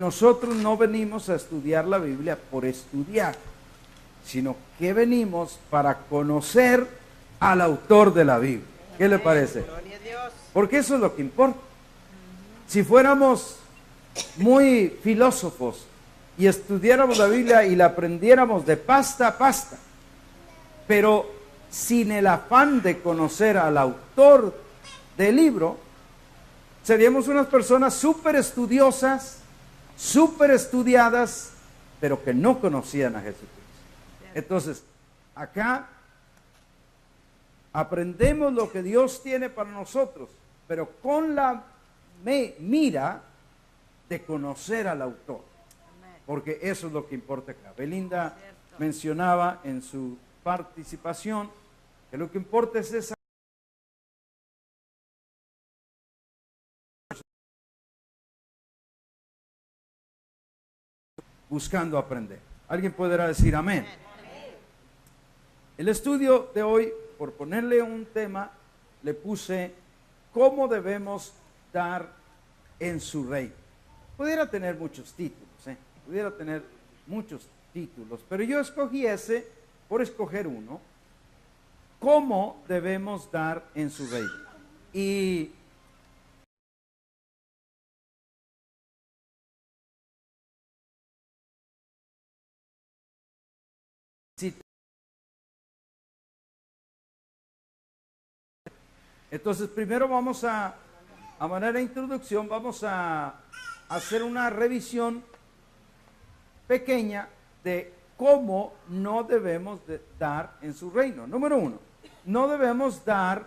nosotros no venimos a estudiar la Biblia por estudiar, sino que venimos para conocer al autor de la Biblia. ¿Qué le parece? Porque eso es lo que importa. Si fuéramos muy filósofos y estudiáramos la Biblia y la aprendiéramos de pasta a pasta, pero sin el afán de conocer al autor del libro, seríamos unas personas súper estudiosas, súper estudiadas, pero que no conocían a Jesucristo. Entonces, acá aprendemos lo que Dios tiene para nosotros, pero con la mira de conocer al autor, porque eso es lo que importa acá. Belinda mencionaba en su participación que lo que importa es esa buscando aprender. ¿Alguien podrá decir amén? El estudio de hoy, por ponerle un tema, le puse cómo debemos dar en su reino. Pudiera tener muchos títulos, pudiera tener muchos títulos, pero yo escogí ese por escoger uno. ¿Cómo debemos dar en su reino? Y si entonces, primero vamos a manera de introducción, vamos a hacer una revisión pequeña de cómo no debemos de dar en su reino. Número uno, no debemos dar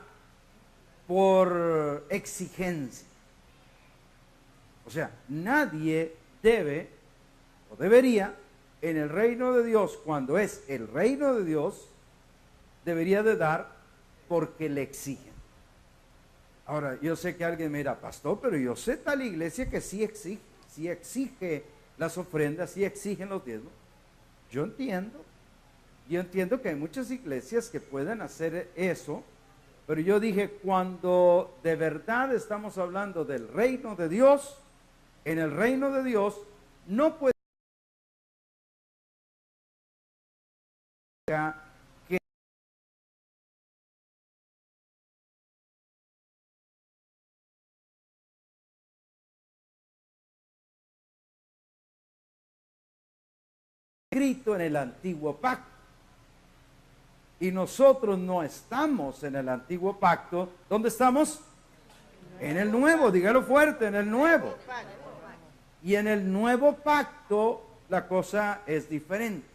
por exigencia. O sea, nadie debe o debería en el reino de Dios, cuando es el reino de Dios, debería de dar porque le exigen. Ahora, yo sé que alguien me dirá, pastor, pero yo sé tal iglesia que sí exige las ofrendas, sí exigen los diezmos. Yo entiendo que hay muchas iglesias que pueden hacer eso, pero yo dije, cuando de verdad estamos hablando del reino de Dios, en el reino de Dios no puede que escrito en el antiguo pacto. Y nosotros no estamos en el antiguo pacto. ¿Dónde estamos? En el nuevo, dígalo fuerte, en el nuevo. Y en el nuevo pacto la cosa es diferente.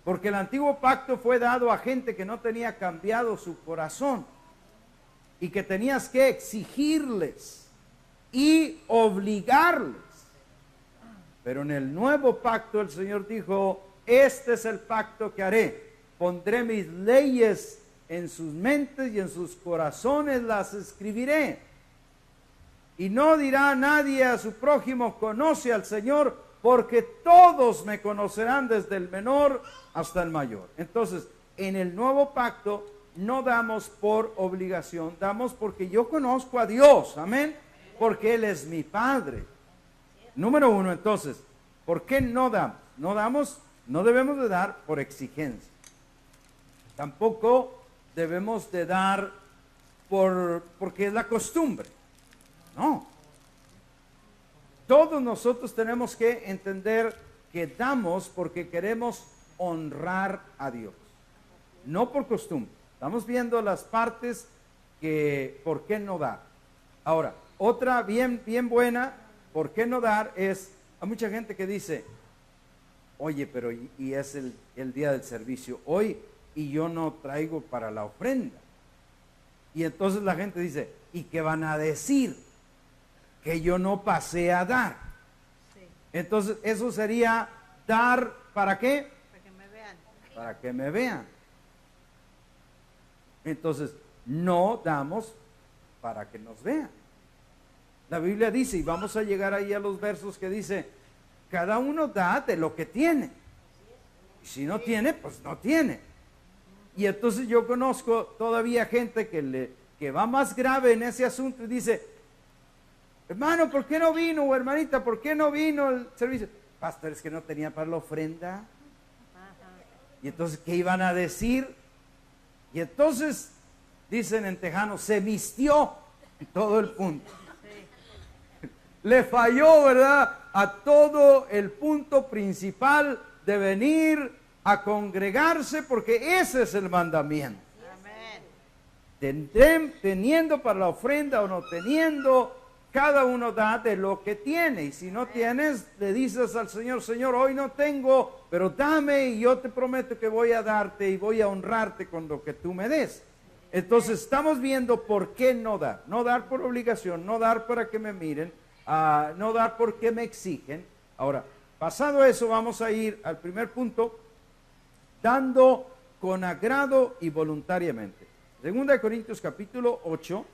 Porque el antiguo pacto fue dado a gente que no tenía cambiado su corazón. Y que tenías que exigirles y obligarles. Pero en el nuevo pacto el Señor dijo, este es el pacto que haré. Pondré mis leyes en sus mentes y en sus corazones las escribiré. Y no dirá nadie a su prójimo, conoce al Señor, porque todos me conocerán desde el menor hasta el mayor. Entonces, en el nuevo pacto no damos por obligación, damos porque yo conozco a Dios, amén, porque Él es mi Padre. Número uno, entonces, ¿por qué no damos? No debemos de dar por exigencia. Tampoco debemos de dar porque es la costumbre. No. Todos nosotros tenemos que entender que damos porque queremos honrar a Dios. No por costumbre. Estamos viendo las partes que por qué no dar. Ahora, otra bien buena, por qué no dar es, hay mucha gente que dice, oye, pero y es el día del servicio hoy y yo no traigo para la ofrenda. Y entonces la gente dice, ¿y qué van a decir? Que yo no pasé a dar. Sí. Entonces eso sería dar, ¿para qué? Para que me vean. Para que me vean. Entonces, no damos para que nos vean. La Biblia dice, y vamos a llegar ahí a los versos que dice, cada uno da de lo que tiene. Y si no tiene, pues no tiene. Y entonces yo conozco todavía gente que va más grave en ese asunto y dice, Hermano, ¿por qué no vino? O hermanita, ¿por qué no vino el servicio? Pastor, es que no tenía para la ofrenda. Y entonces, ¿qué iban a decir? Y entonces, dicen en tejano, se vistió todo el punto. Le falló, ¿verdad?, a todo el punto principal de venir a congregarse, porque ese es el mandamiento. Teniendo para la ofrenda o no teniendo, cada uno da de lo que tiene. Y si no tienes, le dices al Señor, Señor, hoy no tengo, pero dame y yo te prometo que voy a darte y voy a honrarte con lo que tú me des. Entonces estamos viendo por qué no dar. No dar por obligación, no dar para que me miren, no dar porque me exigen. Ahora, pasado eso, vamos a ir al primer punto, dando con agrado y voluntariamente. 2 Corintios capítulo 8,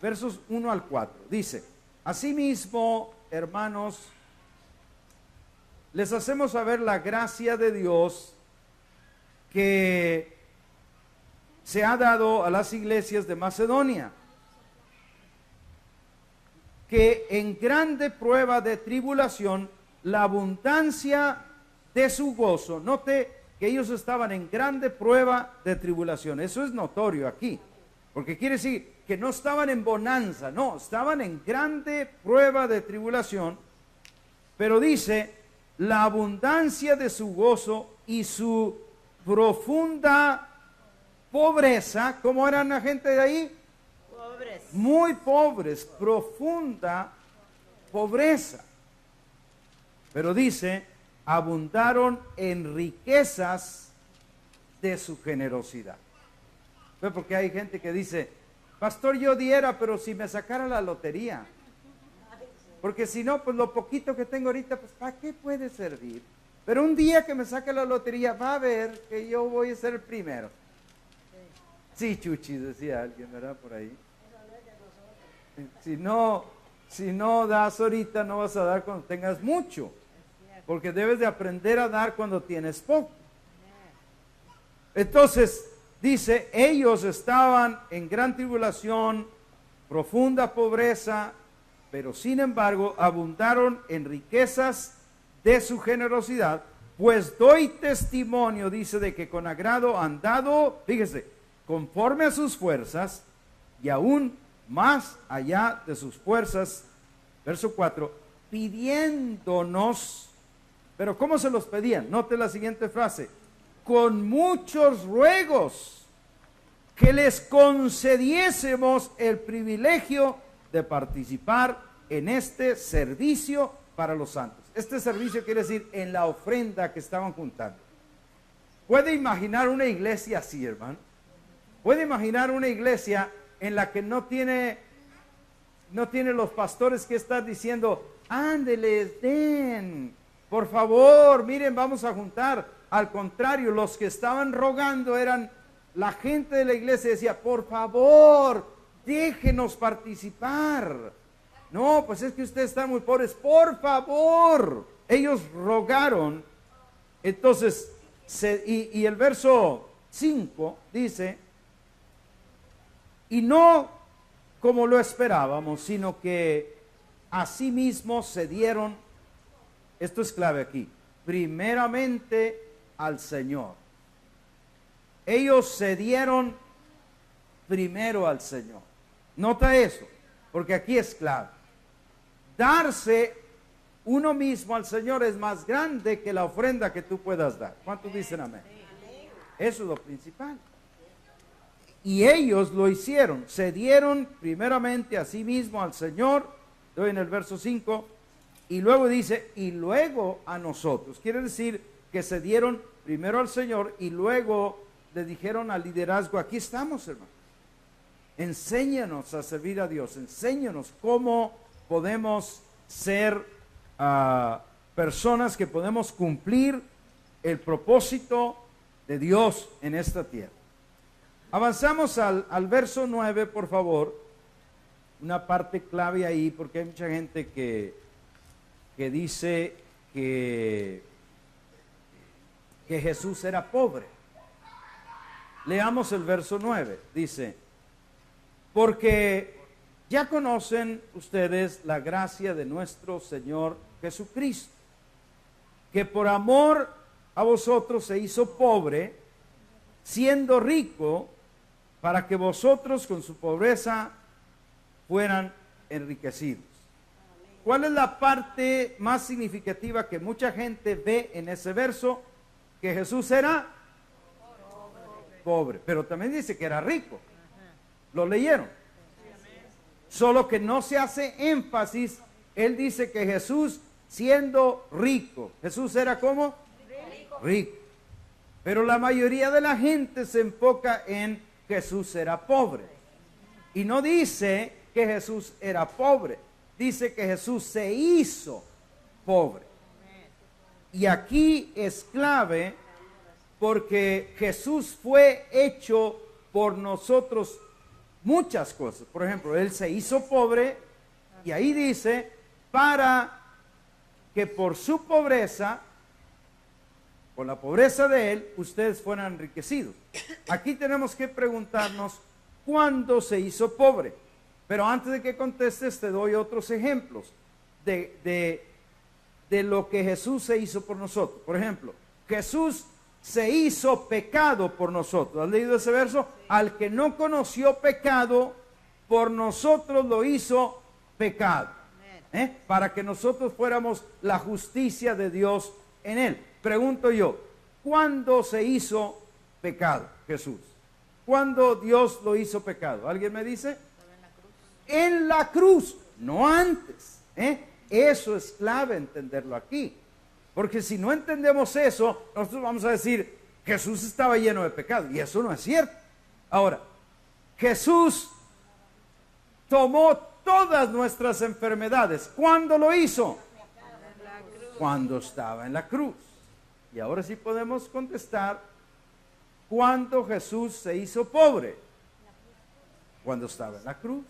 versos 1 al 4. Dice, asimismo, hermanos, les hacemos saber la gracia de Dios que se ha dado a las iglesias de Macedonia, que en grande prueba de tribulación, la abundancia de su gozo. Note que ellos estaban en grande prueba de tribulación. Eso es notorio aquí, porque quiere decir que no estaban en bonanza, no, estaban en grande prueba de tribulación, pero dice, la abundancia de su gozo y su profunda pobreza. ¿Cómo eran la gente de ahí? Pobres. Muy pobres, profunda pobreza. Pero dice, abundaron en riquezas de su generosidad. ¿Ve? Porque hay gente que dice, pastor, yo diera, pero si me sacara la lotería. Porque si no, pues lo poquito que tengo ahorita, pues ¿para qué puede servir? Pero un día que me saque la lotería, va a ver que yo voy a ser el primero. Sí, Chuchi, decía alguien, ¿verdad? Por ahí. Si no das ahorita, no vas a dar cuando tengas mucho. Porque debes de aprender a dar cuando tienes poco. Entonces, dice, ellos estaban en gran tribulación, profunda pobreza, pero sin embargo abundaron en riquezas de su generosidad, pues doy testimonio, dice, de que con agrado han dado, fíjese, conforme a sus fuerzas y aún más allá de sus fuerzas. Verso 4, pidiéndonos, pero ¿cómo se los pedían? Note la siguiente frase, con muchos ruegos que les concediésemos el privilegio de participar en este servicio para los santos. Este servicio quiere decir en la ofrenda que estaban juntando. ¿Puede imaginar una iglesia así, hermano? ¿Puede imaginar una iglesia en la que no tiene los pastores que están diciendo, ándeles, den, por favor, miren, vamos a juntar? Al contrario, los que estaban rogando eran la gente de la iglesia. Decía, por favor, déjenos participar. No, pues es que ustedes están muy pobres, por favor. Ellos rogaron. Entonces, y el verso 5 dice, y no como lo esperábamos, sino que asimismo se dieron, esto es clave aquí, primeramente al Señor. Ellos se dieron primero al Señor. Nota eso, porque aquí es clave. Darse uno mismo al Señor es más grande que la ofrenda que tú puedas dar. ¿Cuántos dicen amén? Eso es lo principal. Y ellos lo hicieron, se dieron primeramente a sí mismo al Señor, doy en el verso 5, y luego dice, y luego a nosotros. Quiere decir que se dieron primero al Señor y luego le dijeron al liderazgo, aquí estamos, hermano. Enséñanos a servir a Dios, enséñanos cómo podemos ser personas que podemos cumplir el propósito de Dios en esta tierra. Avanzamos al verso 9, por favor. Una parte clave ahí, porque hay mucha gente que dice que Jesús era pobre. Leamos el verso 9. Dice, porque Ya conocen ustedes la gracia de nuestro Señor Jesucristo, que por amor a vosotros se hizo pobre, siendo rico, para que vosotros con su pobreza fueran enriquecidos. ¿Cuál es la parte más significativa que mucha gente ve en ese verso? Que Jesús era pobre, pero también dice que era rico. ¿Lo leyeron? Solo que no se hace énfasis. Él dice que Jesús siendo rico. Jesús era ¿cómo? Rico. Pero la mayoría de la gente se enfoca en Jesús era pobre. Y no dice que Jesús era pobre. Dice que Jesús se hizo pobre. Y aquí es clave porque Jesús fue hecho por nosotros muchas cosas. Por ejemplo, Él se hizo pobre y ahí dice para que por su pobreza, por la pobreza de Él, ustedes fueran enriquecidos. Aquí tenemos que preguntarnos ¿cuándo se hizo pobre? Pero antes de que contestes te doy otros ejemplos de lo que Jesús se hizo por nosotros. Por ejemplo, Jesús se hizo pecado por nosotros. ¿Has leído ese verso? Al que no conoció pecado, por nosotros lo hizo pecado. Para que nosotros fuéramos la justicia de Dios en Él. Pregunto yo, ¿cuándo se hizo pecado Jesús? ¿Cuándo Dios lo hizo pecado? ¿Alguien me dice? En la cruz, no antes. Eso es clave entenderlo aquí. Porque si no entendemos eso, nosotros vamos a decir, Jesús estaba lleno de pecado. Y eso no es cierto. Ahora, Jesús tomó todas nuestras enfermedades. ¿Cuándo lo hizo? Cuando estaba en la cruz. Y ahora sí podemos contestar, ¿cuándo Jesús se hizo pobre? Cuando estaba en la cruz.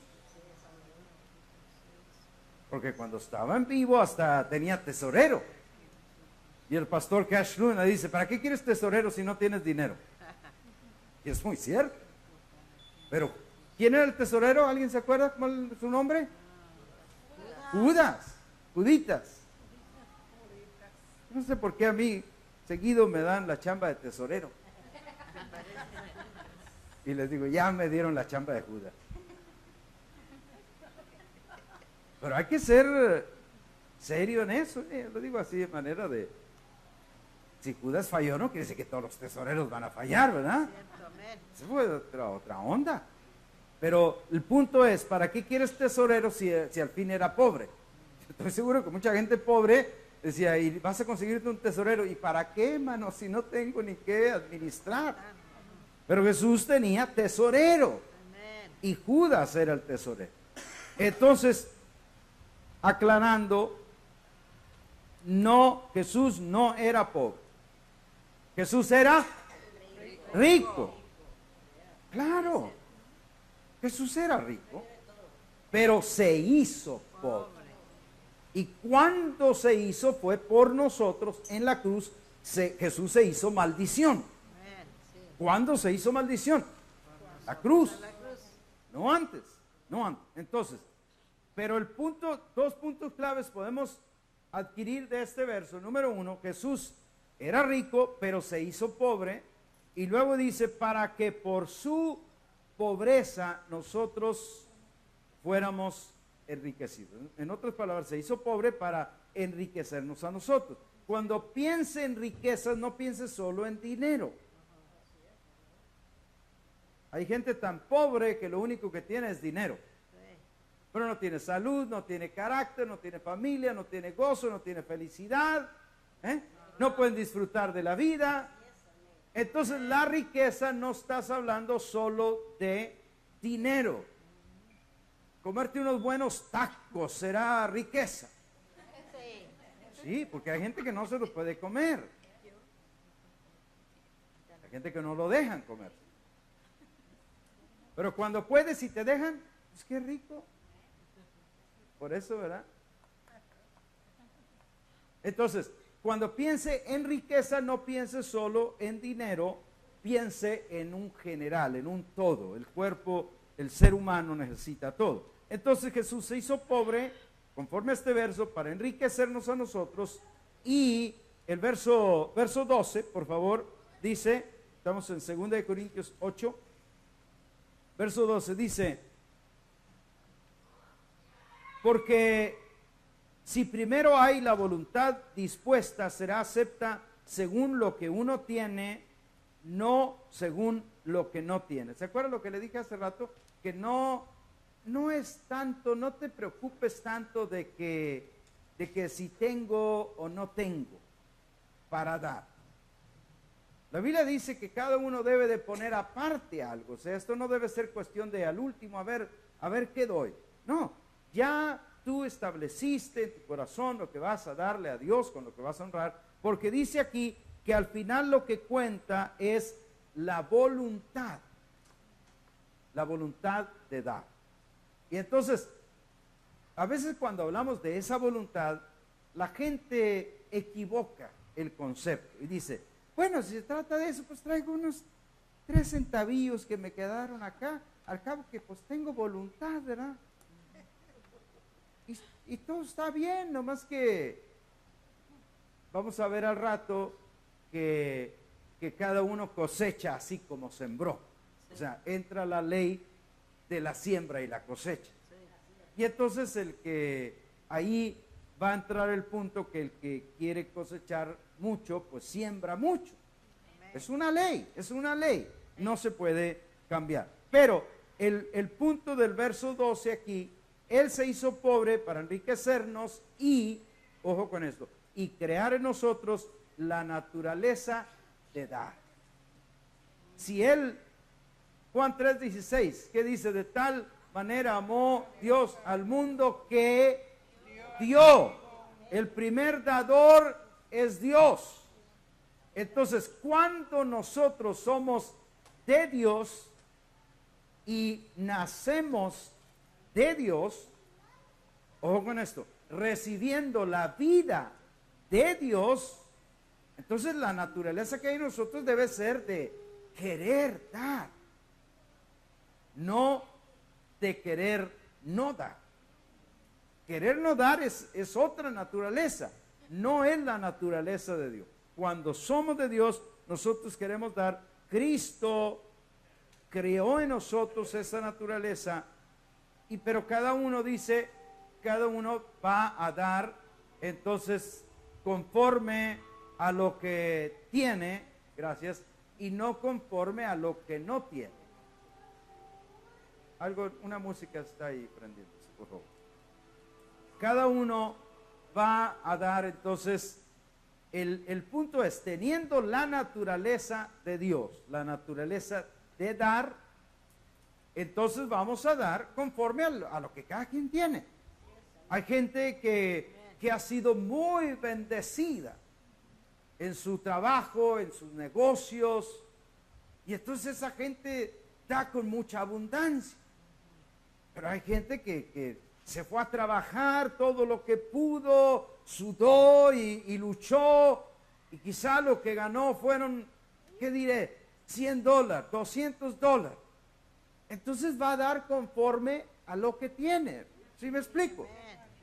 Porque cuando estaba en vivo hasta tenía tesorero. Y el pastor Cash Luna dice, ¿para qué quieres tesorero si no tienes dinero? Y es muy cierto. Pero, ¿quién era el tesorero? ¿Alguien se acuerda cómo es su nombre? Juditas. No sé por qué a mí seguido me dan la chamba de tesorero. Y les digo, ya me dieron la chamba de Judas. Pero hay que ser serio en eso. Lo digo así de manera de, si Judas falló, no quiere decir que todos los tesoreros van a fallar, ¿verdad? Eso fue otra onda. Pero el punto es, ¿para qué quieres tesorero si al fin era pobre? Estoy seguro que mucha gente pobre decía, y vas a conseguirte un tesorero. ¿Y para qué, mano? Si no tengo ni qué administrar. Pero Jesús tenía tesorero. Y Judas era el tesorero. Entonces, aclarando, no, Jesús no era pobre. Jesús era rico. Claro, Jesús era rico, pero se hizo pobre. Y cuando se hizo fue por nosotros en la cruz. Jesús se hizo maldición. ¿Cuándo se hizo maldición? La cruz. No antes. Entonces, pero dos puntos claves podemos adquirir de este verso. Número uno, Jesús era rico, pero se hizo pobre. Y luego dice, para que por su pobreza nosotros fuéramos enriquecidos. En otras palabras, se hizo pobre para enriquecernos a nosotros. Cuando piense en riquezas, no piense solo en dinero. Hay gente tan pobre que lo único que tiene es dinero. Pero no tiene salud, no tiene carácter, no tiene familia, no tiene gozo, no tiene felicidad. No pueden disfrutar de la vida. Entonces la riqueza no estás hablando solo de dinero. Comerte unos buenos tacos será riqueza. Sí, porque hay gente que no se los puede comer. Hay gente que no lo dejan comer. Pero cuando puedes y te dejan, pues qué rico. Por eso, ¿verdad? Entonces, cuando piense en riqueza, no piense solo en dinero, piense en un general, en un todo. El cuerpo, el ser humano necesita todo. Entonces Jesús se hizo pobre, conforme a este verso, para enriquecernos a nosotros. Y el verso 12, por favor, dice, estamos en 2 Corintios 8, verso 12, dice, porque si primero hay la voluntad dispuesta, será acepta según lo que uno tiene, no según lo que no tiene. ¿Se acuerdan lo que le dije hace rato? Que no es tanto, no te preocupes tanto de que si tengo o no tengo para dar. La Biblia dice que cada uno debe de poner aparte algo. O sea, esto no debe ser cuestión de al último, a ver qué doy. No, ya tú estableciste en tu corazón lo que vas a darle a Dios, con lo que vas a honrar, porque dice aquí que al final lo que cuenta es la voluntad de dar. Y entonces, a veces cuando hablamos de esa voluntad, la gente equivoca el concepto y dice, bueno, si se trata de eso, pues traigo unos 3 centavillos que me quedaron acá, al cabo que pues tengo voluntad, ¿verdad? Y todo está bien, nomás que vamos a ver al rato que cada uno cosecha así como sembró. O sea, entra la ley de la siembra y la cosecha. Y entonces ahí va a entrar el punto que el que quiere cosechar mucho, pues siembra mucho. Es una ley, no se puede cambiar. Pero el punto del verso 12 aquí, Él se hizo pobre para enriquecernos y, ojo con esto, y crear en nosotros la naturaleza de dar. Si Él, Juan 3:16, ¿qué dice? De tal manera amó Dios al mundo que dio. El primer dador es Dios. Entonces, cuando nosotros somos de Dios y nacemos de Dios, ojo con esto, recibiendo la vida de Dios, entonces la naturaleza que hay en nosotros debe ser de querer dar, no de querer no dar. Querer no dar es otra naturaleza, no es la naturaleza de Dios. Cuando somos de Dios, nosotros queremos dar. Cristo creó en nosotros esa naturaleza, pero cada uno dice, cada uno va a dar, entonces, conforme a lo que tiene, gracias, y no conforme a lo que no tiene. Una música está ahí prendiéndose, por favor. Cada uno va a dar, entonces, el punto es, teniendo la naturaleza de Dios, la naturaleza de dar, entonces vamos a dar conforme a lo que cada quien tiene. Hay gente que ha sido muy bendecida en su trabajo, en sus negocios, y entonces esa gente da con mucha abundancia. Pero hay gente que se fue a trabajar todo lo que pudo, sudó y luchó, y quizá lo que ganó fueron, ¿qué diré? $100, $200. Entonces va a dar conforme a lo que tiene. ¿Sí me explico?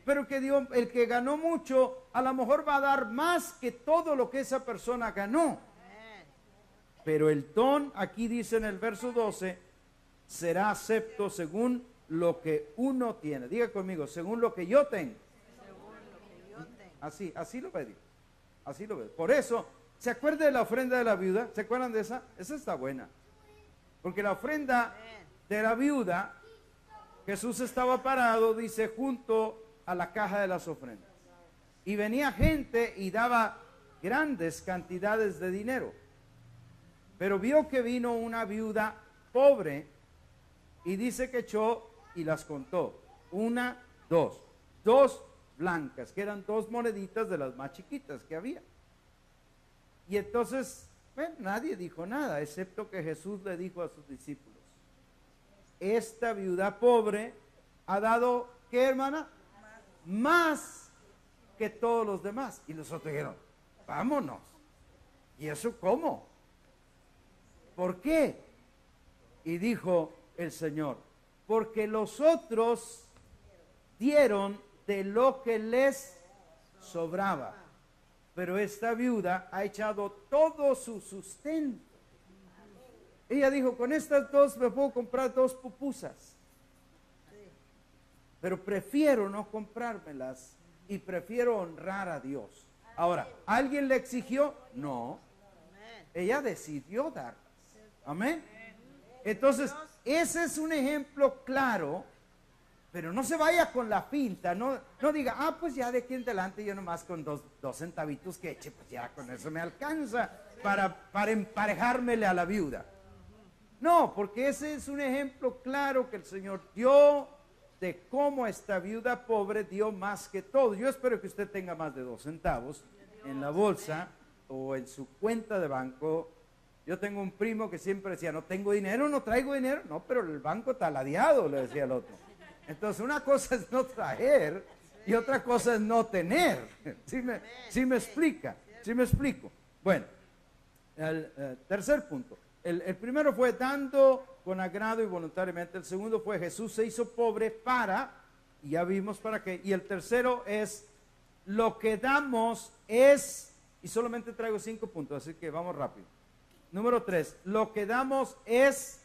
Pero el que ganó mucho, a lo mejor va a dar más que todo lo que esa persona ganó. Pero el don, aquí dice en el verso 12, será acepto según lo que uno tiene. Diga conmigo, según lo que yo tengo. Así lo ve Dios. Así lo ve. Por eso, ¿se acuerda de la ofrenda de la viuda? ¿Se acuerdan de esa? Esa está buena. Porque la ofrenda de la viuda, Jesús estaba parado, dice, junto a la caja de las ofrendas. Y venía gente y daba grandes cantidades de dinero. Pero vio que vino una viuda pobre y dice que echó y las contó. 1, 2. 2 blancas, que eran 2 moneditas de las más chiquitas que había. Y entonces, bueno, nadie dijo nada, excepto que Jesús le dijo a sus discípulos, esta viuda pobre ha dado, ¿qué, hermana? Más que todos los demás. Y los otros dijeron, vámonos. ¿Y eso cómo? ¿Por qué? Y dijo el Señor, porque los otros dieron de lo que les sobraba. Pero esta viuda ha echado todo su sustento. Ella dijo, con estas dos me puedo comprar 2 pupusas. Pero prefiero no comprármelas y prefiero honrar a Dios. Ahora, ¿alguien le exigió? No. Ella decidió darlas. Amén. Entonces, ese es un ejemplo claro, pero no se vaya con la finta. No diga, pues ya de aquí en adelante yo nomás con dos centavitos que eche, pues ya con eso me alcanza para emparejármele a la viuda. No, porque ese es un ejemplo claro que el Señor dio de cómo esta viuda pobre dio más que todo. Yo espero que usted tenga más de 2 centavos en la bolsa o en su cuenta de banco. Yo tengo un primo que siempre decía, no tengo dinero, no traigo dinero. No, pero el banco está ladeado, le decía el otro. Entonces una cosa es no traer y otra cosa es no tener. ¿Sí me explica? ¿Sí me explico? Bueno, el tercer punto. El primero fue dando con agrado y voluntariamente. El segundo fue Jesús se hizo pobre para, y ya vimos para qué. Y el tercero es lo que damos es, y solamente traigo 5 puntos, así que vamos rápido. Número 3, lo que damos es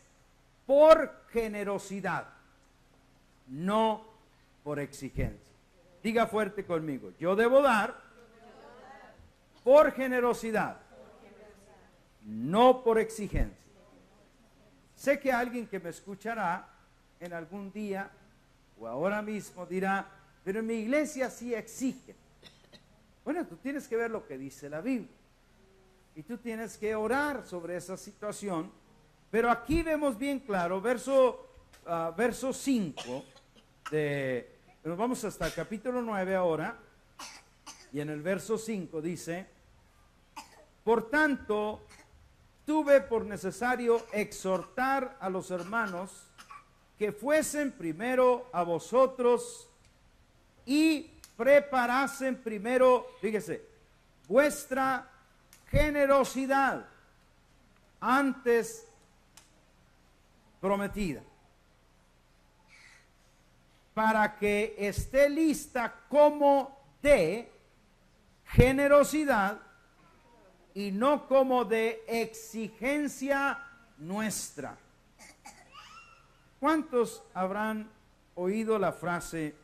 por generosidad, no por exigencia. Diga fuerte conmigo, yo debo dar por generosidad, no por exigencia. Sé que alguien que me escuchará en algún día o ahora mismo dirá, pero en mi iglesia sí exigen. Bueno, tú tienes que ver lo que dice la Biblia y tú tienes que orar sobre esa situación. Pero aquí vemos bien claro, verso 5, nos vamos hasta el capítulo 9 ahora, y en el verso 5 dice, por tanto, tuve por necesario exhortar a los hermanos que fuesen primero a vosotros y preparasen primero, fíjese, vuestra generosidad antes prometida, para que esté lista como de generosidad y no como de exigencia nuestra. ¿Cuántos habrán oído la frase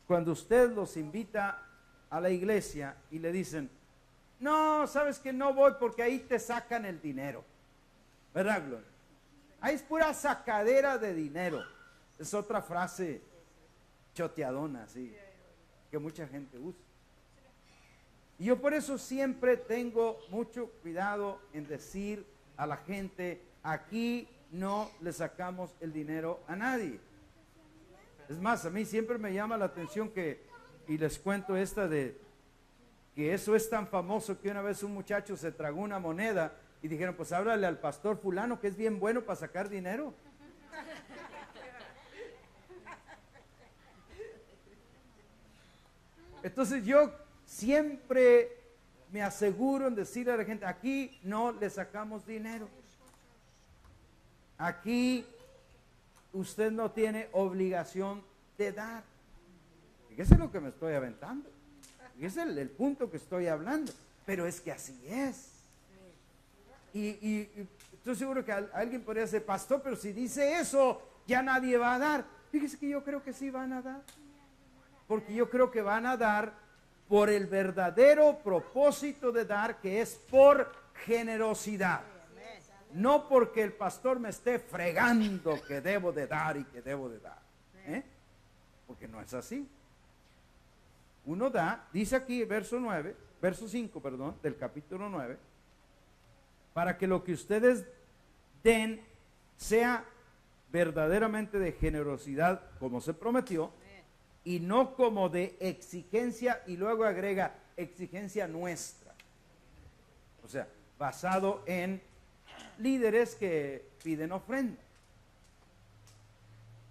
cuando usted los invita a la iglesia y le dicen, no, sabes que no voy porque ahí te sacan el dinero? ¿Verdad, Gloria? Ahí es pura sacadera de dinero. Es otra frase choteadona, así, que mucha gente usa. Y yo por eso siempre tengo mucho cuidado en decir a la gente, aquí no le sacamos el dinero a nadie. Es más, a mí siempre me llama la atención que, y les cuento esta de, que eso es tan famoso que una vez un muchacho se tragó una moneda y dijeron, pues háblale al pastor fulano que es bien bueno para sacar dinero. Entonces yo siempre me aseguro en decirle a la gente, aquí no le sacamos dinero. Aquí usted no tiene obligación de dar. Fíjese lo que me estoy aventando. Fíjese el punto que estoy hablando. Pero es que así es. Y estoy seguro que alguien podría decir, pastor, pero si dice eso, ya nadie va a dar. Fíjese que yo creo que sí van a dar. Porque yo creo que van a dar por el verdadero propósito de dar, que es por generosidad. No porque el pastor me esté fregando que debo de dar y que debo de dar. Porque no es así. Uno da, dice aquí verso 5, del capítulo 9, para que lo que ustedes den sea verdaderamente de generosidad como se prometió y no como de exigencia, y luego agrega exigencia nuestra. O sea, basado en líderes que piden ofrenda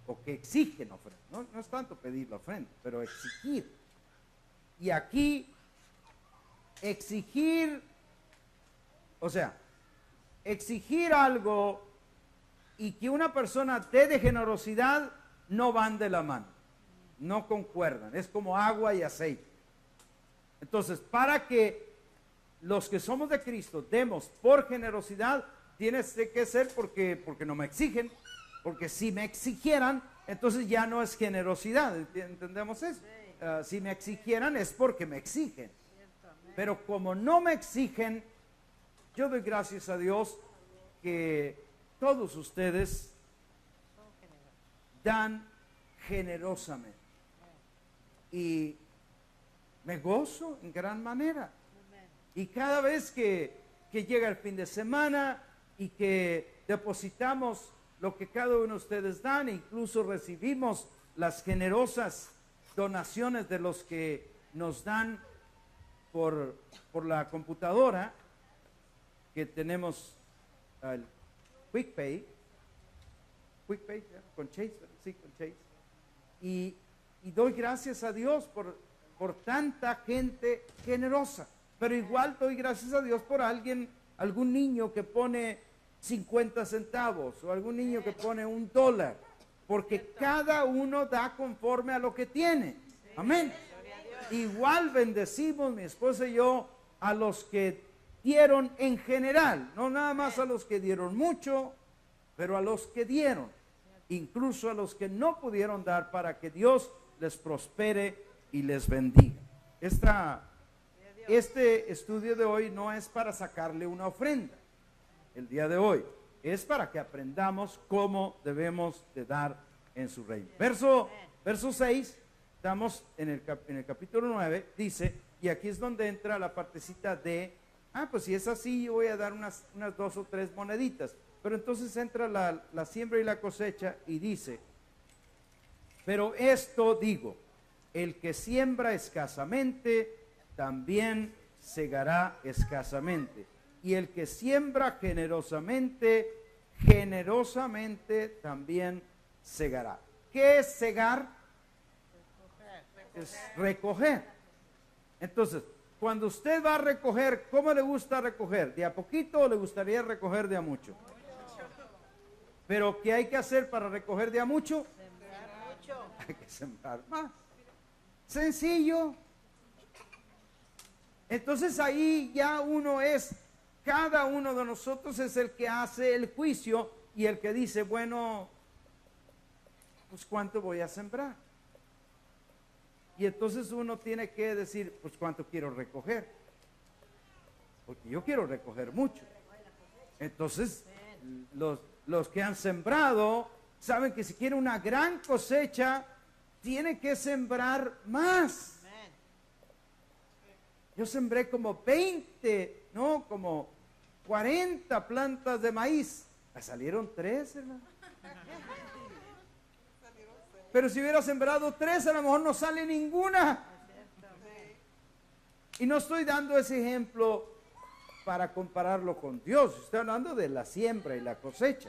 o que exigen ofrenda. No es tanto pedir la ofrenda, pero exigir. Y aquí exigir, o sea, exigir algo y que una persona dé de generosidad no van de la mano. no concuerdan, es como agua y aceite. Entonces, para que los que somos de Cristo demos por generosidad, tiene que ser porque no me exigen, porque si me exigieran, entonces ya no es generosidad, ¿entendemos eso? Si me exigieran es porque me exigen, pero como no me exigen, yo doy gracias a Dios que todos ustedes dan generosamente y me gozo en gran manera. Y cada vez que llega el fin de semana y que depositamos lo que cada uno de ustedes dan, e incluso recibimos las generosas donaciones de los que nos dan por la computadora, que tenemos el Quick Pay, con Chase, sí, con Chase. Y doy gracias a Dios por tanta gente generosa. Pero igual doy gracias a Dios por algún niño que pone 50 centavos o algún niño que pone $1, porque cada uno da conforme a lo que tiene. Amén. Igual bendecimos, mi esposa y yo, a los que dieron en general, no nada más a los que dieron mucho, pero a los que dieron, incluso a los que no pudieron dar, para que Dios les prospere y les bendiga. Este estudio de hoy no es para sacarle una ofrenda, el día de hoy, es para que aprendamos cómo debemos de dar en su reino. Verso 6, estamos en el capítulo 9, dice, y aquí es donde entra la partecita de, pues si es así, yo voy a dar unas 2 o 3 moneditas. Pero entonces entra la siembra y la cosecha y dice, pero esto digo, el que siembra escasamente, también segará escasamente. Y el que siembra generosamente, generosamente también segará. ¿Qué es segar? Es recoger. Entonces, cuando usted va a recoger, ¿cómo le gusta recoger? ¿De a poquito o le gustaría recoger de a mucho? Pero ¿qué hay que hacer para recoger de a mucho? Sembrar mucho. Hay que sembrar más. Sencillo. Entonces ahí ya cada uno de nosotros es el que hace el juicio y el que dice, bueno, pues ¿cuánto voy a sembrar? Y entonces uno tiene que decir, pues ¿cuánto quiero recoger? Porque yo quiero recoger mucho. Entonces, los que han sembrado saben que si quiere una gran cosecha, tiene que sembrar más. Yo sembré como 20, no, como 40 plantas de maíz. Me salieron 3, hermano. Pero si hubiera sembrado 3, a lo mejor no sale ninguna. Y no estoy dando ese ejemplo para compararlo con Dios. Estoy hablando de la siembra y la cosecha.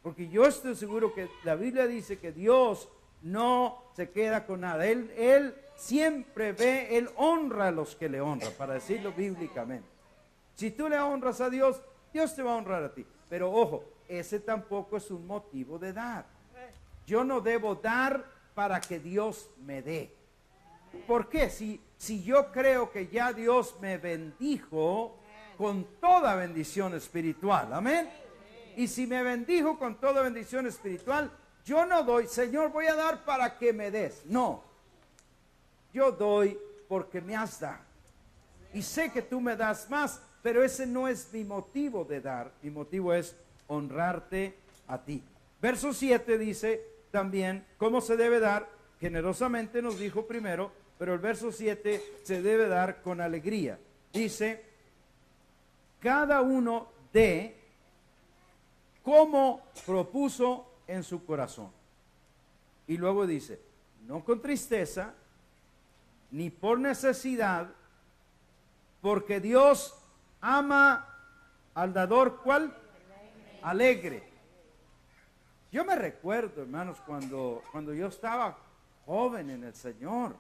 Porque yo estoy seguro que la Biblia dice que Dios no se queda con nada. Él siempre ve, Él honra a los que le honran, para decirlo bíblicamente. Si tú le honras a Dios, Dios te va a honrar a ti. Pero ojo, ese tampoco es un motivo de dar. Yo no debo dar para que Dios me dé. ¿Por qué? Si yo creo que ya Dios me bendijo con toda bendición espiritual, amén. Y si me bendijo con toda bendición espiritual, yo no doy, Señor, voy a dar para que me des. No, yo doy porque me has dado. Y sé que tú me das más, pero ese no es mi motivo de dar. Mi motivo es honrarte a ti. Verso 7 dice también cómo se debe dar. Generosamente nos dijo primero, pero el verso 7 se debe dar con alegría. Dice, cada uno dé como propuso en su corazón. Y luego dice, no con tristeza, ni por necesidad, porque Dios ama al dador, ¿cuál? Alegre. Yo me recuerdo, hermanos, cuando yo estaba joven en el Señor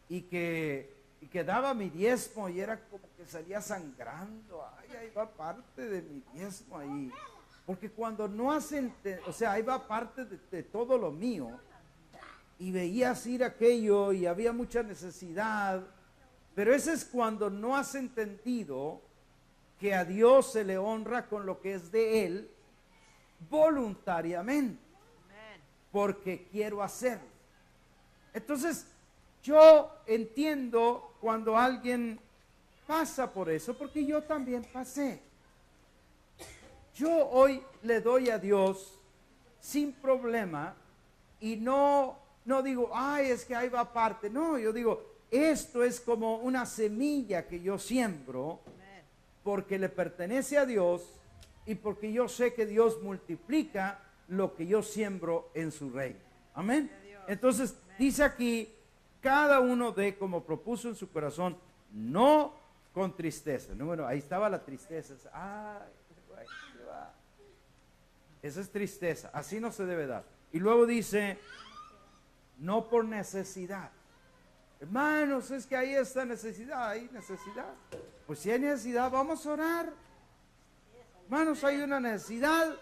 y que daba mi diezmo y era como que salía sangrando. Ay, ahí va parte de mi diezmo ahí. Porque cuando no hacen, o sea, ahí va parte de todo lo mío. y veías ir aquello y había mucha necesidad, pero ese es cuando no has entendido que a Dios se le honra con lo que es de Él voluntariamente, porque quiero hacerlo. Entonces, yo entiendo cuando alguien pasa por eso, porque yo también pasé. Yo hoy le doy a Dios sin problema y no digo, ay, es que ahí va aparte. No, yo digo, esto es como una semilla que yo siembro porque le pertenece a Dios y porque yo sé que Dios multiplica lo que yo siembro en su reino. Amén. Entonces, dice aquí, cada uno de como propuso en su corazón, no con tristeza. No, bueno, ahí estaba la tristeza. Ay, esa es tristeza, así no se debe dar. Y luego dice, no por necesidad. Hermanos, es que hay esta necesidad, hay necesidad. Pues si hay necesidad, vamos a orar. Hermanos, hay una necesidad,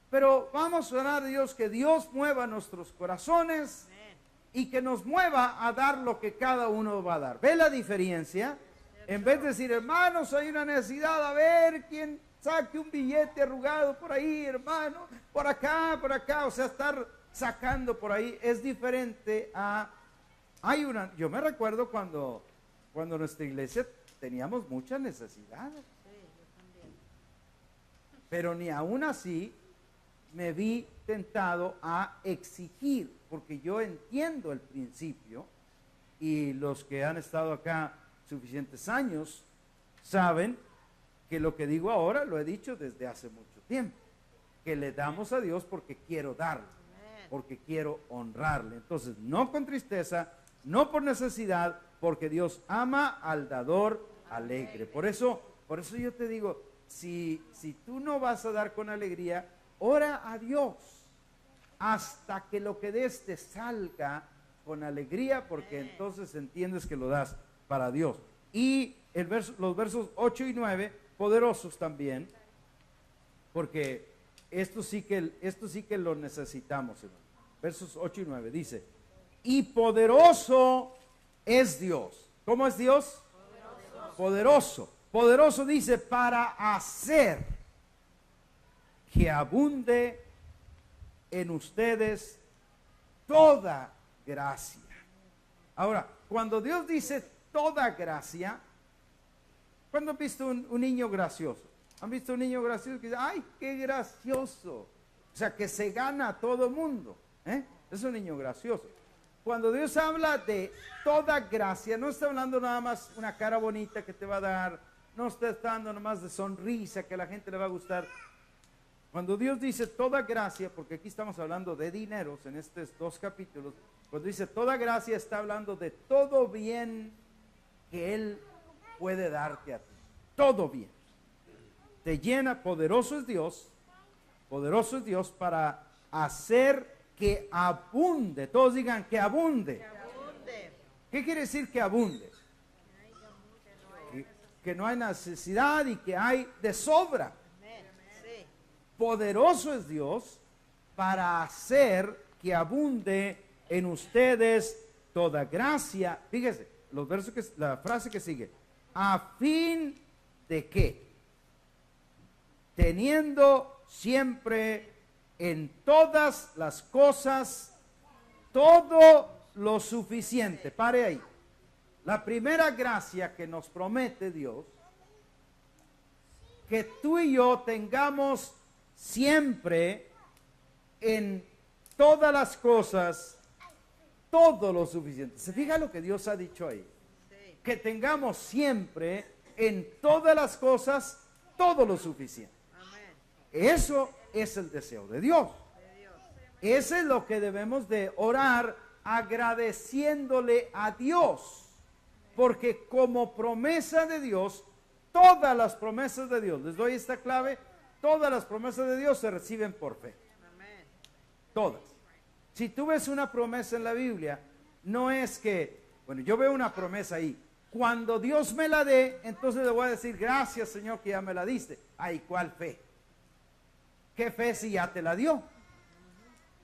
pero vamos a orar a Dios, que Dios mueva nuestros corazones y que nos mueva a dar lo que cada uno va a dar. ¿Ve la diferencia? En vez de decir, hermanos, hay una necesidad, a ver quién saque un billete arrugado por ahí, hermano, por acá, o sea, estar sacando por ahí es diferente a, yo me recuerdo cuando nuestra iglesia teníamos mucha necesidad, pero ni aún así me vi tentado a exigir, porque yo entiendo el principio, y los que han estado acá suficientes años saben que lo que digo ahora lo he dicho desde hace mucho tiempo, que le damos a Dios porque quiero darle, porque quiero honrarle. Entonces, no con tristeza, no por necesidad, porque Dios ama al dador alegre. Por eso yo te digo, si tú no vas a dar con alegría, ora a Dios hasta que lo que des te salga con alegría, porque entonces entiendes que lo das para Dios. Y los versos 8 y 9, poderosos también, porque esto sí que lo necesitamos, hermano. Versos 8 y 9 dice, y poderoso es Dios. ¿Cómo es Dios? Poderoso. Poderoso dice, para hacer que abunde en ustedes toda gracia. Ahora, cuando Dios dice toda gracia, ¿cuándo han visto un niño gracioso? ¿Han visto un niño gracioso que dice, ay, qué gracioso? O sea, que se gana a todo mundo. Es un niño gracioso. Cuando Dios habla de toda gracia, no está hablando nada más una cara bonita que te va a dar, no está dando nada más de sonrisa que a la gente le va a gustar. Cuando Dios dice toda gracia, porque aquí estamos hablando de dineros en estos 2 capítulos, cuando dice toda gracia está hablando de todo bien que Él puede darte a ti. Todo bien. Te llena, poderoso es Dios para hacer que abunde. Todos digan que abunde. ¿Qué quiere decir que abunde? Que no hay necesidad y que hay de sobra. Poderoso es Dios para hacer que abunde en ustedes toda gracia. Fíjese, la frase que sigue. A fin de que, teniendo siempre en todas las cosas todo lo suficiente. Pare ahí. La primera gracia que nos promete Dios, que tú y yo tengamos siempre en todas las cosas todo lo suficiente. ¿Se fija lo que Dios ha dicho ahí? Que tengamos siempre en todas las cosas todo lo suficiente. Eso es el deseo de Dios. Eso es lo que debemos de orar, agradeciéndole a Dios. Porque como promesa de Dios, todas las promesas de Dios, les doy esta clave, todas las promesas de Dios se reciben por fe. Todas. Si tú ves una promesa en la Biblia, no es que, bueno, yo veo una promesa ahí. Cuando Dios me la dé, entonces le voy a decir, gracias Señor que ya me la diste. Ay, ¿cuál fe? ¿Qué fe si ya te la dio?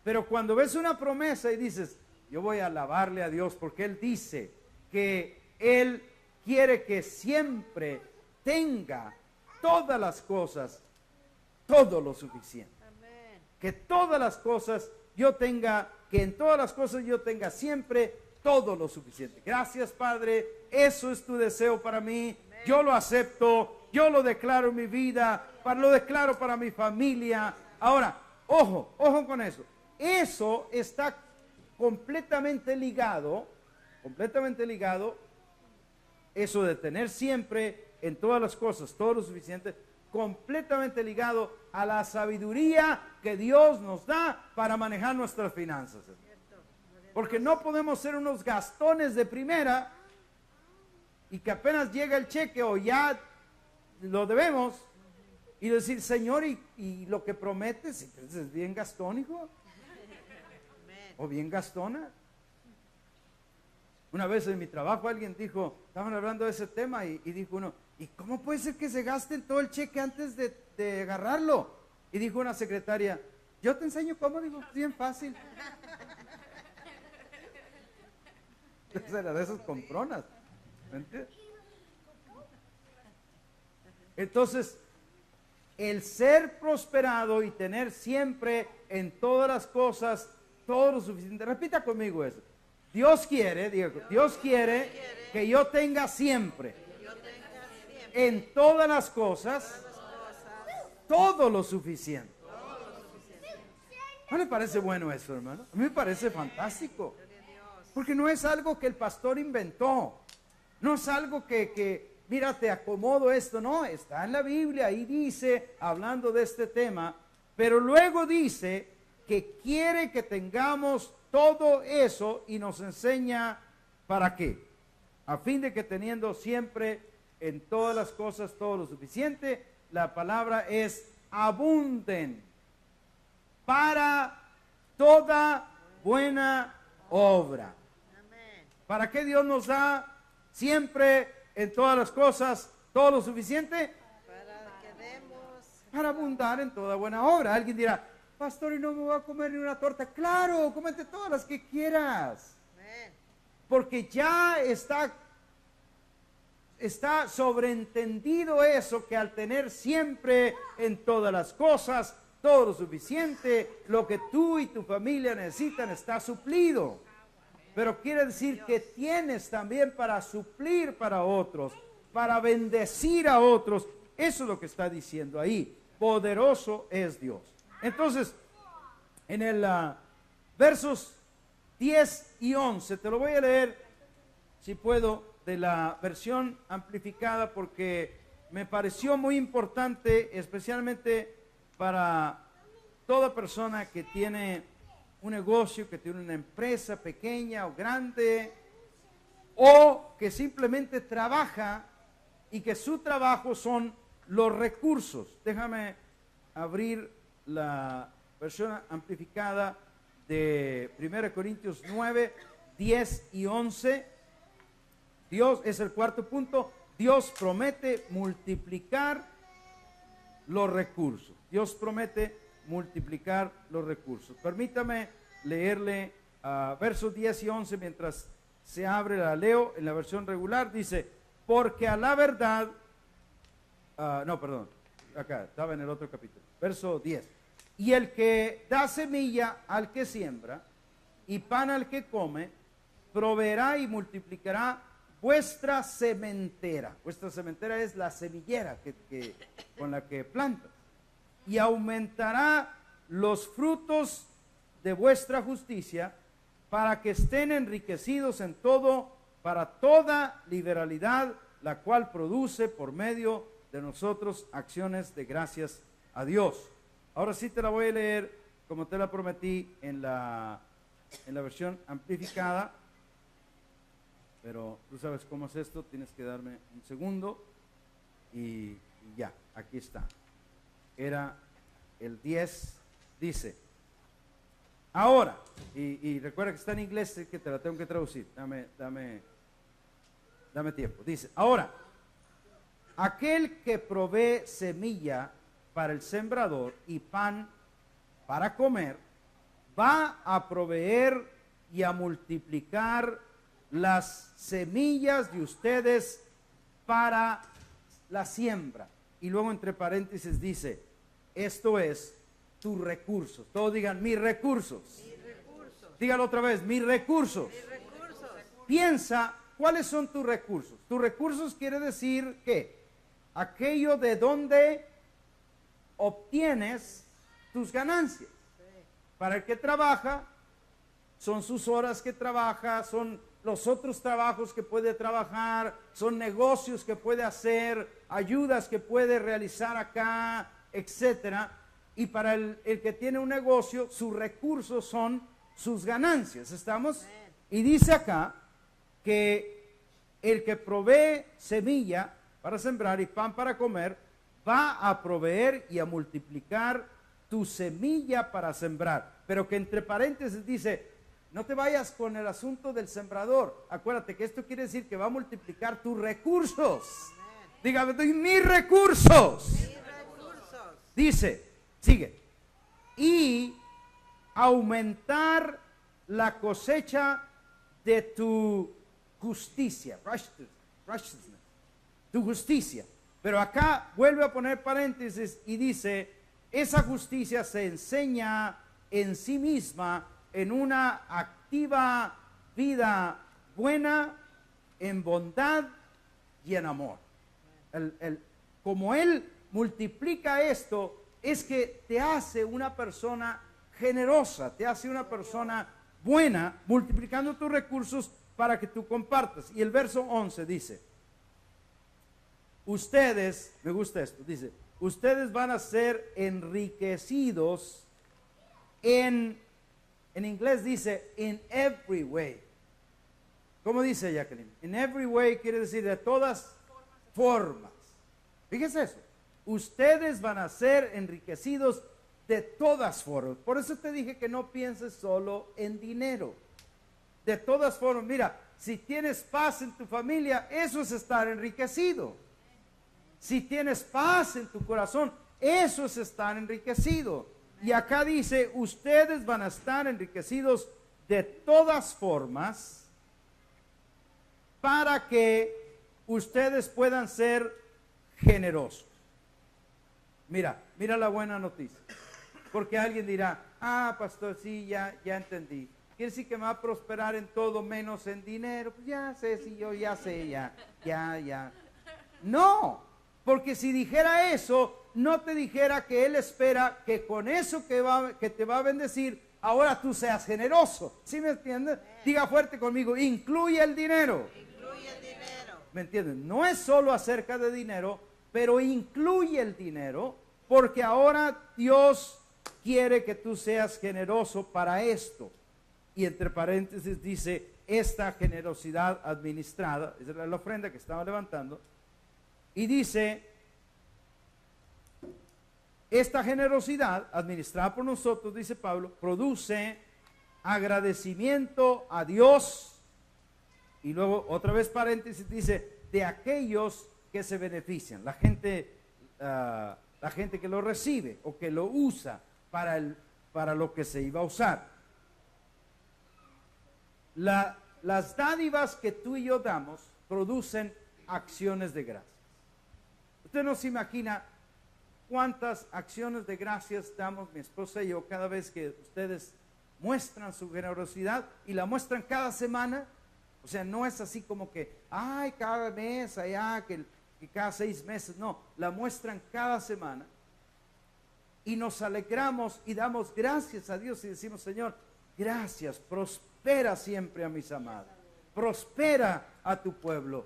Pero cuando ves una promesa y dices, yo voy a alabarle a Dios porque Él dice que Él quiere que siempre tenga todas las cosas, todo lo suficiente. Amén. Que todas las cosas yo tenga, que en todas las cosas yo tenga siempre todo lo suficiente. Gracias, Padre, eso es tu deseo para mí. Yo lo acepto, yo lo declaro en mi vida, lo declaro para mi familia. Ahora, ojo con eso. Eso está completamente ligado, eso de tener siempre en todas las cosas todo lo suficiente, completamente ligado a la sabiduría que Dios nos da para manejar nuestras finanzas. Porque no podemos ser unos gastones de primera y que apenas llega el cheque o ya lo debemos y decir, Señor, y lo que prometes, ¿es bien gastón, hijo? ¿O bien gastona? Una vez en mi trabajo alguien dijo, estaban hablando de ese tema y dijo uno, ¿y cómo puede ser que se gasten todo el cheque antes de agarrarlo? Y dijo una secretaria, yo te enseño cómo, digo, bien fácil. Era de esas compronas. ¿Me entiendes? Entonces, el ser prosperado y tener siempre en todas las cosas todo lo suficiente. Repita conmigo eso. Dios quiere, Dios quiere que yo tenga siempre en todas las cosas todo lo suficiente. ¿No le parece bueno eso, hermano? A mí me parece fantástico. Porque no es algo que el pastor inventó. No es algo que mira, te acomodo esto. No, está en la Biblia. Ahí dice, hablando de este tema. Pero luego dice que quiere que tengamos todo eso y nos enseña para qué. A fin de que teniendo siempre en todas las cosas todo lo suficiente, la palabra es abunden para toda buena obra. ¿Para qué Dios nos da siempre en todas las cosas todo lo suficiente? Para abundar en toda buena obra. Alguien dirá, pastor, ¿y no me voy a comer ni una torta? Claro, cómete todas las que quieras. Porque ya está sobreentendido eso, que al tener siempre en todas las cosas todo lo suficiente, lo que tú y tu familia necesitan está suplido. Pero quiere decir que tienes también para suplir para otros, para bendecir a otros. Eso es lo que está diciendo ahí. Poderoso es Dios. Entonces, en el versos 10 y 11, te lo voy a leer, si puedo, de la versión amplificada, porque me pareció muy importante, especialmente para toda persona que tiene un negocio, que tiene una empresa pequeña o grande, o que simplemente trabaja y que su trabajo son los recursos. Déjame abrir la versión amplificada de 1 Corintios 9, 10 y 11. Dios es el cuarto punto. Dios promete multiplicar los recursos. Dios promete multiplicar los recursos. Permítame leerle versos 10 y 11 mientras se abre, la leo en la versión regular. Dice, porque a la verdad, acá estaba en el otro capítulo, verso 10. Y el que da semilla al que siembra y pan al que come, proveerá y multiplicará vuestra sementera. Vuestra sementera es la semillera con la que plantas. Y aumentará los frutos de vuestra justicia, para que estén enriquecidos en todo, para toda liberalidad, la cual produce por medio de nosotros acciones de gracias a Dios. Ahora sí te la voy a leer como te la prometí en la versión amplificada, pero tú sabes cómo es esto, tienes que darme un segundo y ya, aquí está. Era el 10, dice, ahora, y recuerda que está en inglés, que te la tengo que traducir, dame tiempo. Dice, ahora, aquel que provee semilla para el sembrador y pan para comer, va a proveer y a multiplicar las semillas de ustedes para la siembra. Y luego entre paréntesis dice, esto es tus recursos. Todos digan, mis recursos. Dígalo otra vez, mis recursos. Piensa, ¿cuáles son tus recursos? Tus recursos quiere decir que aquello de donde obtienes tus ganancias. Para el que trabaja, son sus horas que trabaja, son los otros trabajos que puede trabajar, son negocios que puede hacer, ayudas que puede realizar acá, etcétera. Y para el que tiene un negocio, sus recursos son sus ganancias. ¿Estamos? Y dice acá que el que provee semilla para sembrar y pan para comer, va a proveer y a multiplicar tu semilla para sembrar. Pero que entre paréntesis dice, no te vayas con el asunto del sembrador. Acuérdate que esto quiere decir que va a multiplicar tus recursos. Dígame, mis recursos. Dice, sigue. Y aumentar la cosecha de tu justicia. Righteousness. Tu justicia. Pero acá vuelve a poner paréntesis y dice, esa justicia se enseña en sí misma en una activa vida buena, en bondad y en amor. Como Él multiplica esto, es que te hace una persona generosa, te hace una persona buena, multiplicando tus recursos para que tú compartas. Y el verso 11 dice, ustedes, me gusta esto, dice, ustedes van a ser enriquecidos en inglés dice, in every way. ¿Cómo dice Jacqueline? In every way quiere decir de todas formas. Fíjese eso. Ustedes van a ser enriquecidos de todas formas. Por eso te dije que no pienses solo en dinero. De todas formas, mira, si tienes paz en tu familia, eso es estar enriquecido. Si tienes paz en tu corazón, eso es estar enriquecido. Y acá dice, ustedes van a estar enriquecidos de todas formas para que ustedes puedan ser generosos. Mira la buena noticia. Porque alguien dirá, pastor, sí, ya entendí. Quiere decir que me va a prosperar en todo menos en dinero. Pues ya sé, sí, yo ya sé, ya. No, porque si dijera eso, no te dijera que Él espera que con eso que te va a bendecir, ahora tú seas generoso. ¿Sí me entiendes? Diga fuerte conmigo, incluye el dinero. Incluye el dinero. ¿Me entiendes? No es solo acerca de dinero, pero incluye el dinero, porque ahora Dios quiere que tú seas generoso para esto. Y entre paréntesis dice, esta generosidad administrada, esa es la ofrenda que estaba levantando, y dice, esta generosidad administrada por nosotros, dice Pablo, produce agradecimiento a Dios. Y luego otra vez paréntesis dice, de aquellos que se benefician. La gente que lo recibe o que lo usa para lo que se iba a usar. Las dádivas que tú y yo damos producen acciones de gracias. Usted no se imagina cuántas acciones de gracias damos mi esposa y yo cada vez que ustedes muestran su generosidad y la muestran cada semana. O sea, no es así como que, cada mes, allá, que cada 6 meses. No, la muestran cada semana. Y nos alegramos y damos gracias a Dios y decimos, Señor, gracias, prospera siempre a mis amados. Prospera a tu pueblo.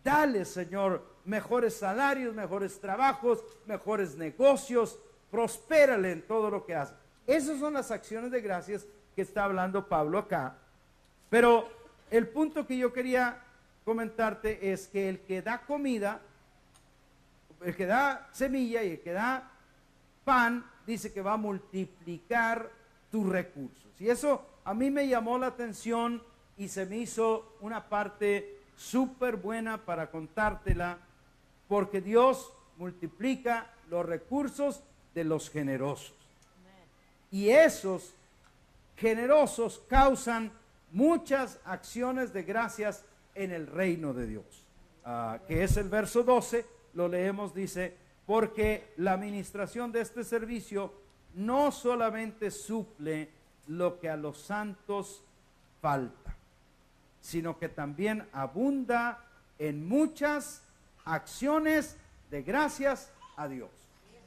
Dale, Señor, mejores salarios, mejores trabajos, mejores negocios. Prospérale en todo lo que hace. Esas son las acciones de gracias que está hablando Pablo acá. Pero el punto que yo quería comentarte es que el que da comida, el que da semilla y el que da pan, dice que va a multiplicar tus recursos. Y eso a mí me llamó la atención y se me hizo una parte súper buena para contártela, porque Dios multiplica los recursos de los generosos. Y esos generosos causan muchas acciones de gracias en el reino de Dios. Que es el verso 12, lo leemos, dice, porque la administración de este servicio no solamente suple lo que a los santos falta, sino que también abunda en muchas acciones de gracias a Dios.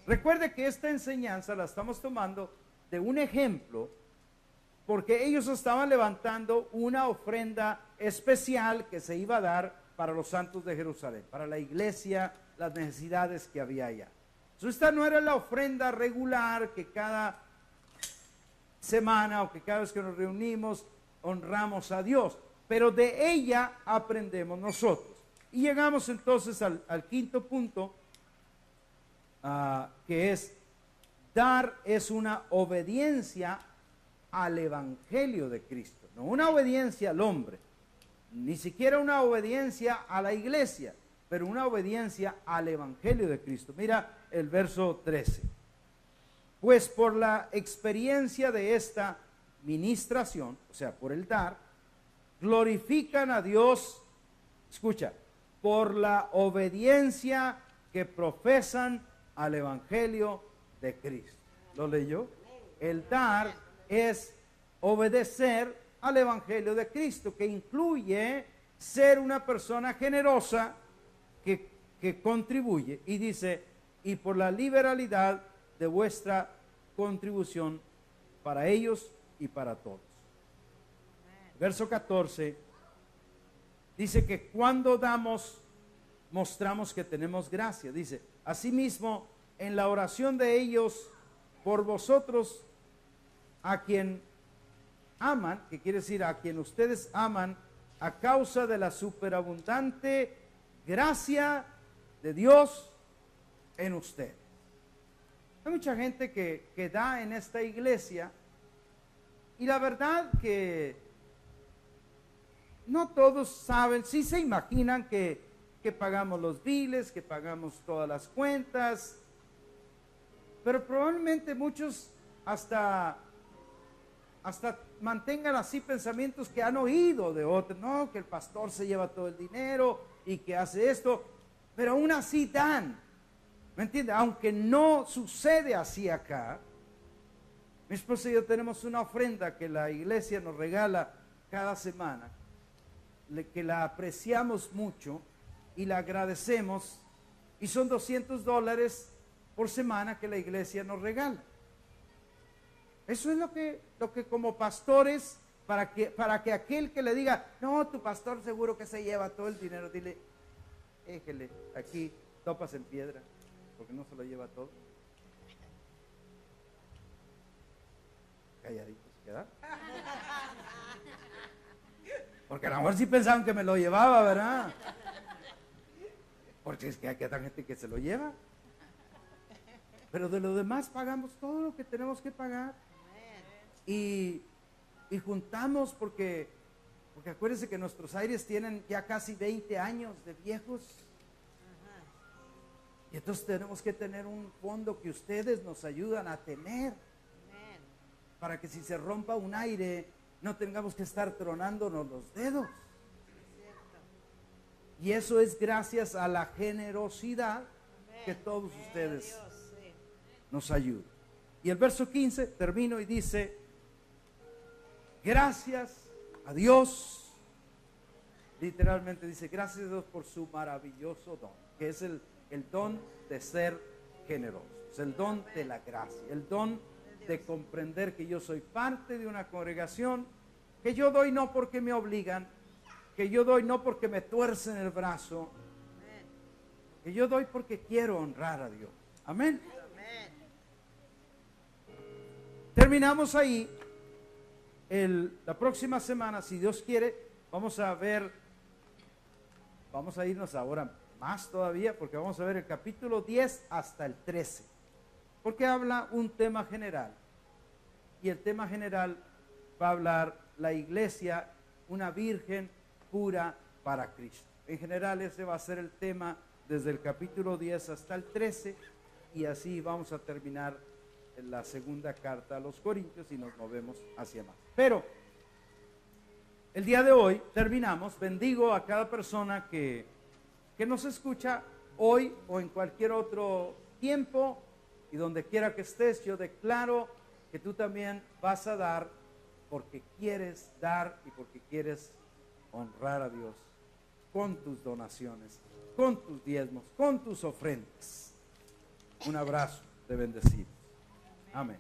Recuerde que esta enseñanza la estamos tomando de un ejemplo, porque ellos estaban levantando una ofrenda especial que se iba a dar para los santos de Jerusalén, para la iglesia, las necesidades que había allá. Entonces, esta no era la ofrenda regular que cada semana o que cada vez que nos reunimos honramos a Dios, pero de ella aprendemos nosotros. Y llegamos entonces al quinto punto, que es: dar es una obediencia al evangelio de Cristo, no una obediencia al hombre, ni siquiera una obediencia a la iglesia, pero una obediencia al evangelio de Cristo. Mira el verso 13. Pues por la experiencia de esta ministración, o sea, por el dar, glorifican a Dios, escucha, por la obediencia que profesan al evangelio de Cristo. ¿Lo leyó? El dar es obedecer al evangelio de Cristo, que incluye ser una persona generosa que contribuye, y dice, y por la liberalidad de vuestra contribución para ellos y para todos. Verso 14 dice que cuando damos, mostramos que tenemos gracia. Dice, asimismo, en la oración de ellos por vosotros, a quien aman, que quiere decir a quien ustedes aman, a causa de la superabundante gracia de Dios en ustedes. Hay mucha gente que da en esta iglesia, y la verdad que no todos saben, sí se imaginan que pagamos los biles, que pagamos todas las cuentas, pero probablemente muchos hasta mantengan así pensamientos que han oído de otros, no, que el pastor se lleva todo el dinero y que hace esto, pero aún así dan, ¿me entiende? Aunque no sucede así acá. Mi esposa y yo tenemos una ofrenda que la iglesia nos regala cada semana, que la apreciamos mucho y la agradecemos, y son $200 por semana que la iglesia nos regala. Eso es lo que como pastores, para que aquel que le diga, no, tu pastor seguro que se lleva todo el dinero, dile, éjele, aquí topas en piedra, porque no se lo lleva todo. Calladito se queda. Porque a lo mejor sí pensaban que me lo llevaba, ¿verdad? Porque es que hay que dar gente que se lo lleva. Pero de lo demás pagamos todo lo que tenemos que pagar. Y juntamos porque acuérdense que nuestros aires tienen ya casi 20 años de viejos. Y entonces tenemos que tener un fondo que ustedes nos ayudan a tener. Para que si se rompa un aire, no tengamos que estar tronándonos los dedos. Y eso es gracias a la generosidad que todos ustedes nos ayudan. Y el verso 15, termino y dice, gracias a Dios, literalmente dice, gracias a Dios por su maravilloso don, que es el don de ser generoso, es el don de la gracia, el don de comprender que yo soy parte de una congregación, que yo doy no porque me obligan, que yo doy no porque me tuercen el brazo, que yo doy porque quiero honrar a Dios. Amén. Terminamos ahí. La próxima semana, si Dios quiere, vamos a irnos ahora más todavía, porque vamos a ver el capítulo 10 hasta el 13, porque habla un tema general, y el tema general va a hablar la iglesia, una virgen pura para Cristo. En general ese va a ser el tema desde el capítulo 10 hasta el 13, y así vamos a terminar la segunda carta a los Corintios y nos movemos hacia más. Pero el día de hoy terminamos. Bendigo a cada persona que nos escucha hoy o en cualquier otro tiempo, y donde quiera que estés, yo declaro que tú también vas a dar porque quieres dar y porque quieres honrar a Dios con tus donaciones, con tus diezmos, con tus ofrendas. Un abrazo de bendecidos. Amén.